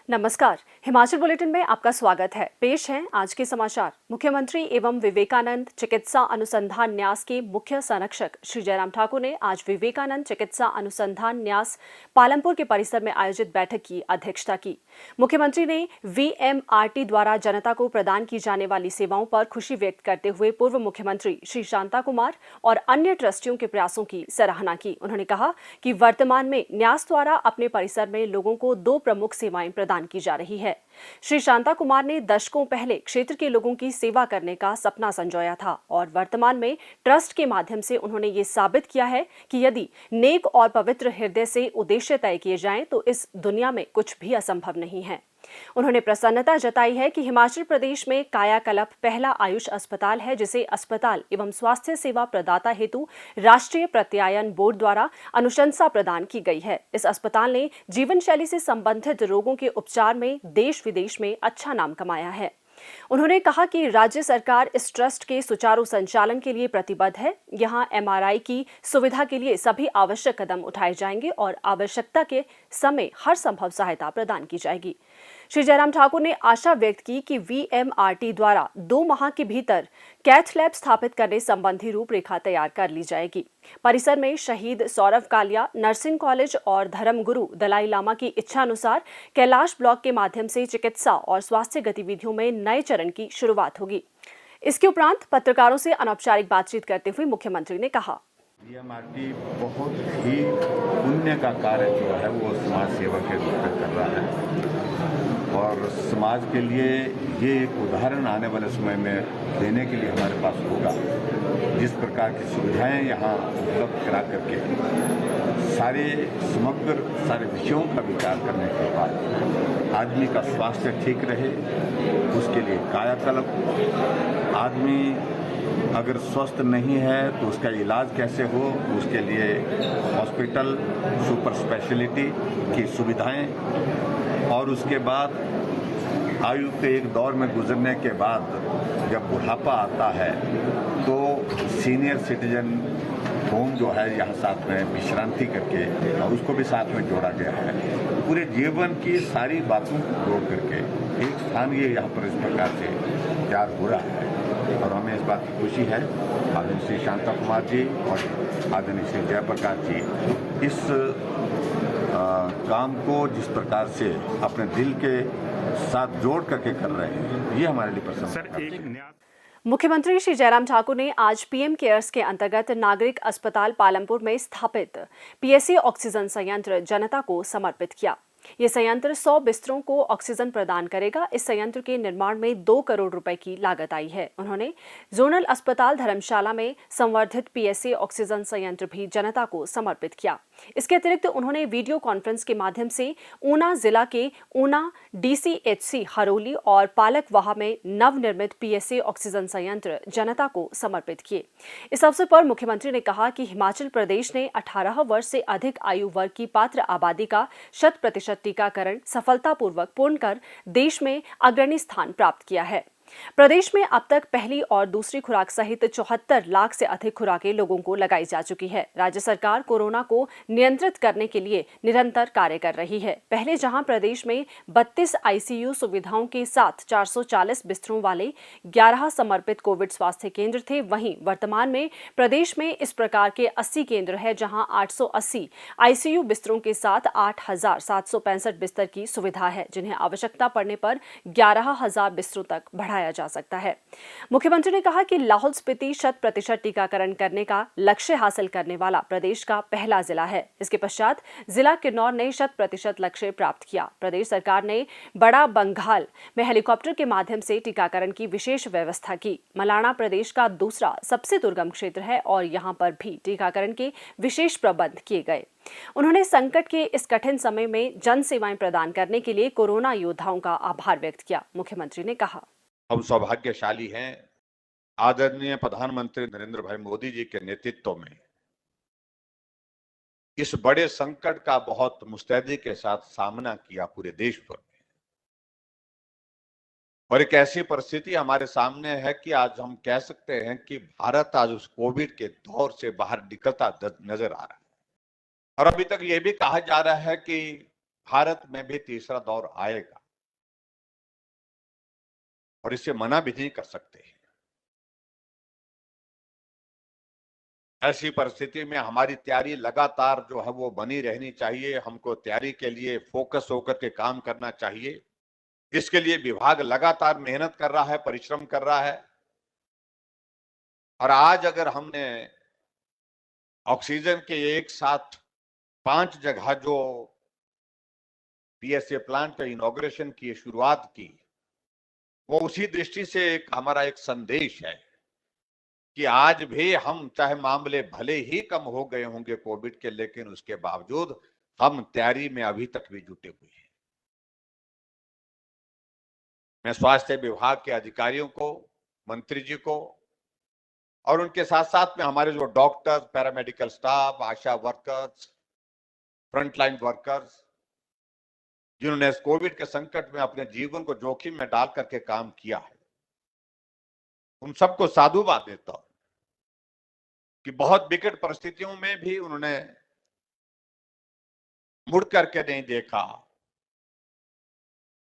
नमस्कार। हिमाचल बुलेटिन में आपका स्वागत है। पेश हैं आज के समाचार। मुख्यमंत्री एवं विवेकानंद चिकित्सा अनुसंधान न्यास के मुख्य संरक्षक श्री जयराम ठाकुर ने आज विवेकानंद चिकित्सा अनुसंधान न्यास पालमपुर के परिसर में आयोजित बैठक की अध्यक्षता की। मुख्यमंत्री ने वीएमआरटी द्वारा जनता को प्रदान की जाने वाली सेवाओं पर खुशी व्यक्त करते हुए पूर्व मुख्यमंत्री श्री शांता कुमार और अन्य ट्रस्टियों के प्रयासों की सराहना की। उन्होंने कहा कि वर्तमान में न्यास द्वारा अपने परिसर में लोगों को 2 प्रमुख सेवाएं प्रदान की जा रही है। श्री शांता कुमार ने दशकों पहले क्षेत्र के लोगों की सेवा करने का सपना संजोया था और वर्तमान में ट्रस्ट के माध्यम से उन्होंने ये साबित किया है कि यदि नेक और पवित्र हृदय से उद्देश्य तय किए जाएं तो इस दुनिया में कुछ भी असंभव नहीं है। उन्होंने प्रसन्नता जताई है कि हिमाचल प्रदेश में कायाकल्प पहला आयुष अस्पताल है जिसे अस्पताल एवं स्वास्थ्य सेवा प्रदाता हेतु राष्ट्रीय प्रत्यायन बोर्ड द्वारा अनुशंसा प्रदान की गई है। इस अस्पताल ने जीवन शैली से संबंधित रोगों के उपचार में देश विदेश में अच्छा नाम कमाया है। उन्होंने कहा कि राज्य सरकार इस ट्रस्ट के सुचारू संचालन के लिए प्रतिबद्ध है। यहां एमआरआई की सुविधा के लिए सभी आवश्यक कदम उठाए जाएंगे और आवश्यकता के समय हर संभव सहायता प्रदान की जाएगी। श्री जयराम ठाकुर ने आशा व्यक्त की कि वीएमआरटी द्वारा 2 माह के भीतर कैथ लैब स्थापित करने संबंधी रूपरेखा तैयार कर ली जाएगी। परिसर में शहीद सौरव कालिया नर्सिंग कॉलेज और धर्मगुरु दलाई लामा की इच्छा अनुसार कैलाश ब्लॉक के माध्यम से चिकित्सा और स्वास्थ्य गतिविधियों में नए चरण की शुरुआत होगी। इसके उपरांत पत्रकारों से अनौपचारिक बातचीत करते हुए मुख्यमंत्री ने कहा, वीएमआरटी बहुत ही पुण्य का कार्य जो है वो समाज सेवा के रूप में कर रहा है और समाज के लिए ये एक उदाहरण आने वाले समय में देने के लिए हमारे पास होगा। जिस प्रकार की सुविधाएं यहाँ उपलब्ध करा करके सारे विषयों का विचार करने के बाद आदमी का स्वास्थ्य ठीक रहे, उसके लिए कायाकल्प, आदमी अगर स्वस्थ नहीं है तो उसका इलाज कैसे हो, उसके लिए हॉस्पिटल सुपर स्पेशलिटी की सुविधाएं और उसके बाद आयु के एक दौर में गुजरने के बाद जब बुढ़ापा आता है तो सीनियर सिटीजन होम जो है यहाँ साथ में विश्रांति करके और उसको भी साथ में जोड़ा गया है। पूरे जीवन की सारी बातों को जोड़ करके एक स्थान ये यहाँ पर इस प्रकार से तैयार हो रहा है और हमें इस बात की खुशी है। आदरणीय श्री शांता कुमार जी और आदरणीय श्री जयप्रकाश जी इस काम को जिस प्रकार से अपने दिल के साथ जोड़ करके कर रहे हैं, ये हमारे लिए प्रसन्न। मुख्यमंत्री श्री जयराम ठाकुर ने आज पीएम केयर्स के अंतर्गत नागरिक अस्पताल पालमपुर में स्थापित पीएसए ऑक्सीजन संयंत्र जनता को समर्पित किया। ये संयंत्र 100 बिस्तरों को ऑक्सीजन प्रदान करेगा। इस संयंत्र के निर्माण में 2 करोड़ रुपए की लागत आई है। उन्होंने जोनल अस्पताल धर्मशाला में संवर्धित पीएसए ऑक्सीजन संयंत्र भी जनता को समर्पित किया। इसके अतिरिक्त उन्होंने वीडियो कॉन्फ्रेंस के माध्यम से ऊना जिला के ऊना डीसीएचसी हरोली और पालकवाहा में नवनिर्मित पीएसए ऑक्सीजन संयंत्र जनता को समर्पित किए। इस अवसर पर मुख्यमंत्री ने कहा कि हिमाचल प्रदेश ने 18 वर्ष से अधिक आयु वर्ग की पात्र आबादी का 100% टीकाकरण सफलतापूर्वक पूर्ण कर देश में अग्रणी स्थान प्राप्त किया है। प्रदेश में अब तक पहली और दूसरी खुराक सहित 74 लाख से अधिक खुराकें लोगों को लगाई जा चुकी है। राज्य सरकार कोरोना को नियंत्रित करने के लिए निरंतर कार्य कर रही है। पहले जहां प्रदेश में 32 आईसीयू सुविधाओं के साथ 440 बिस्तरों वाले 11 समर्पित कोविड स्वास्थ्य केंद्र थे, वहीं वर्तमान में प्रदेश में इस प्रकार के 80 केंद्र है जहां 880 आईसीयू बिस्तरों के साथ 8,765 बिस्तर की सुविधा है, जिन्हें आवश्यकता पड़ने पर 11,000 बिस्तरों तक बढ़ाया जा सकता है। मुख्यमंत्री ने कहा कि लाहौल स्पीति 100% टीकाकरण करने का लक्ष्य हासिल करने वाला प्रदेश का पहला जिला है। इसके पश्चात जिला किन्नौर ने 100% लक्ष्य प्राप्त किया। प्रदेश सरकार ने बड़ा बंगाल में हेलीकॉप्टर के माध्यम से टीकाकरण की विशेष व्यवस्था की। मलाना प्रदेश का दूसरा सबसे दुर्गम क्षेत्र है और यहां पर भी टीकाकरण के विशेष प्रबंध किए गए। उन्होंने संकट के इस कठिन समय में जन सेवाएं प्रदान करने के लिए कोरोना योद्धाओं का आभार व्यक्त किया। मुख्यमंत्री ने कहा, हम सौभाग्यशाली हैं आदरणीय प्रधानमंत्री नरेंद्र भाई मोदी जी के नेतृत्व में इस बड़े संकट का बहुत मुस्तैदी के साथ सामना किया पूरे देश भर में और एक ऐसी परिस्थिति हमारे सामने है कि आज हम कह सकते हैं कि भारत आज उस कोविड के दौर से बाहर निकलता नजर आ रहा है और अभी तक ये भी कहा जा रहा है कि भारत में भी तीसरा दौर आएगा और इसे मना भी नहीं कर सकते। ऐसी परिस्थिति में हमारी तैयारी लगातार जो है वो बनी रहनी चाहिए। हमको तैयारी के लिए फोकस होकर के काम करना चाहिए। इसके लिए विभाग लगातार मेहनत कर रहा है, परिश्रम कर रहा है। और आज अगर हमने ऑक्सीजन के एक साथ 5 जगह जो पीएसए प्लांट का इनॉग्रेशन की शुरुआत की, वो उसी दृष्टि से हमारा एक संदेश है कि आज भी हम, चाहे मामले भले ही कम हो गए होंगे कोविड के, लेकिन उसके बावजूद हम तैयारी में अभी तक भी जुटे हुए हैं। मैं स्वास्थ्य विभाग के अधिकारियों को, मंत्री जी को और उनके साथ साथ में हमारे जो डॉक्टर्स, पैरामेडिकल स्टाफ, आशा वर्कर्स, फ्रंटलाइन वर्कर्स, जिन्होंने इस कोविड के संकट में अपने जीवन को जोखिम में डाल करके काम किया है, उन सबको साधुवाद देता हूं कि बहुत विकट परिस्थितियों में भी उन्होंने मुड़ करके नहीं देखा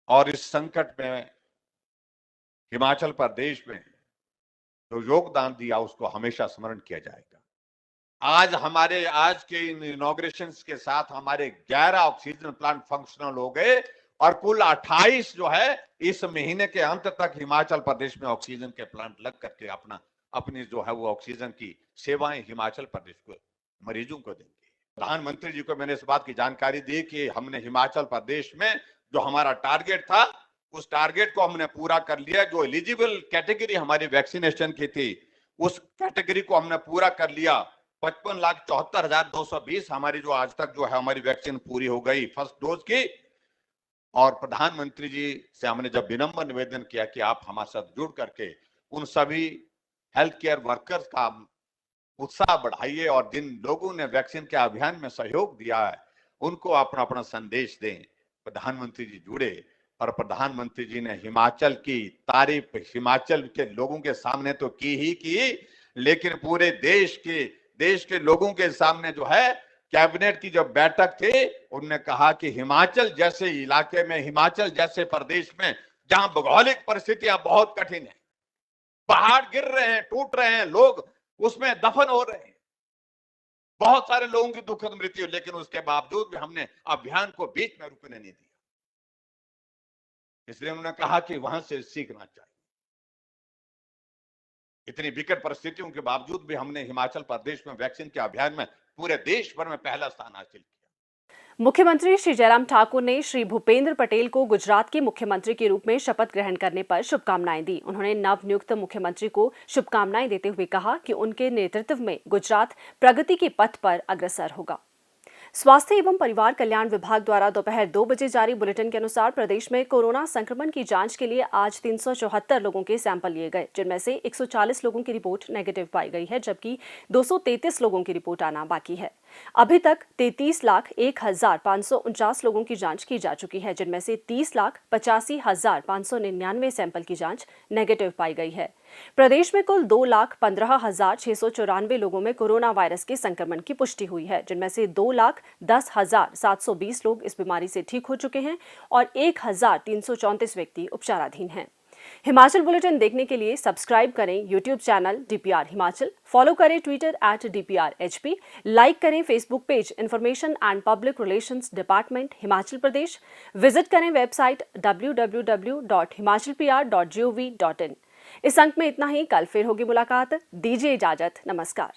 और इस संकट में हिमाचल प्रदेश में जो योगदान दिया उसको हमेशा स्मरण किया जाएगा। आज के इन इनॉग्रेशन के साथ हमारे 11 ऑक्सीजन प्लांट फंक्शनल हो गए और कुल 28 जो है इस महीने के अंत तक हिमाचल प्रदेश में ऑक्सीजन के प्लांट लग करके अपनी जो है वो ऑक्सीजन की सेवाएं हिमाचल प्रदेश को मरीजों को देंगे। प्रधानमंत्री जी को मैंने इस बात की जानकारी दी कि हमने हिमाचल प्रदेश में जो हमारा टारगेट था उस टारगेट को हमने पूरा कर लिया। जो एलिजिबल कैटेगरी हमारी वैक्सीनेशन की थी उस कैटेगरी को हमने पूरा कर लिया। 55,74,220 हमारी जो आज तक जो है हमारी वैक्सीन पूरी हो गई फर्स्ट डोज की। और प्रधानमंत्री जी से हमने जब विनम्र निवेदन किया कि आप हमारे साथ जुड़ करके उन सभी हेल्थ केयर वर्कर्स का उत्साह बढ़ाइए और जिन लोगों ने वैक्सीन के अभियान में सहयोग दिया है उनको अपना अपना संदेश दें। प्रधानमंत्री जी जुड़े और प्रधानमंत्री जी ने हिमाचल की तारीफ हिमाचल के लोगों के सामने तो की ही की, लेकिन पूरे देश के लोगों के सामने जो है कैबिनेट की जो बैठक थी उन्होंने कहा कि हिमाचल जैसे इलाके में, हिमाचल जैसे प्रदेश में जहां भौगोलिक परिस्थितियां बहुत कठिन है, पहाड़ गिर रहे हैं, टूट रहे हैं, लोग उसमें दफन हो रहे हैं, बहुत सारे लोगों की दुखद मृत्यु, लेकिन उसके बावजूद भी हमने अभियान को बीच में रुकने नहीं दिया। इसलिए उन्होंने कहा कि वहां से सीखना चाहिए। इतनी विकट परिस्थितियों के बावजूद भी हमने हिमाचल प्रदेश में वैक्सीन के अभियान में पूरे देश भर में पहला स्थान हासिल किया। मुख्यमंत्री श्री जयराम ठाकुर ने श्री भूपेंद्र पटेल को गुजरात के मुख्यमंत्री के रूप में शपथ ग्रहण करने पर शुभकामनाएं दी। उन्होंने नवनियुक्त मुख्यमंत्री को शुभकामनाएं देते हुए कहा कि उनके नेतृत्व में गुजरात प्रगति के पथ पर अग्रसर होगा। स्वास्थ्य एवं परिवार कल्याण विभाग द्वारा दोपहर 2 बजे जारी बुलेटिन के अनुसार प्रदेश में कोरोना संक्रमण की जांच के लिए आज 374 लोगों के सैंपल लिए गए, जिनमें से 140 लोगों की रिपोर्ट नेगेटिव पाई गई है, जबकि 233 लोगों की रिपोर्ट आना बाकी है। अभी तक 33,01,549 लोगों की जांच की जा चुकी है, जिनमें से 30,85,599 सैंपल की जांच नेगेटिव पाई गई है। प्रदेश में कुल 2,15,694 लोगों में कोरोना वायरस के संक्रमण की पुष्टि हुई है, जिनमें से 2,10,720 लोग इस बीमारी से ठीक हो चुके हैं और 1,334 व्यक्ति उपचाराधीन हैं। हिमाचल बुलेटिन देखने के लिए सब्सक्राइब करें YouTube channel DPR Himachal, follow करें ट्विटर @DPRHP, लाइक करें Facebook page information and public relations department Himachal Pradesh, visit करें वेबसाइट www.himachalpr.gov.in। इस अंक में इतना ही। कल फिर होगी मुलाकात। दीजिए इजाजत। नमस्कार।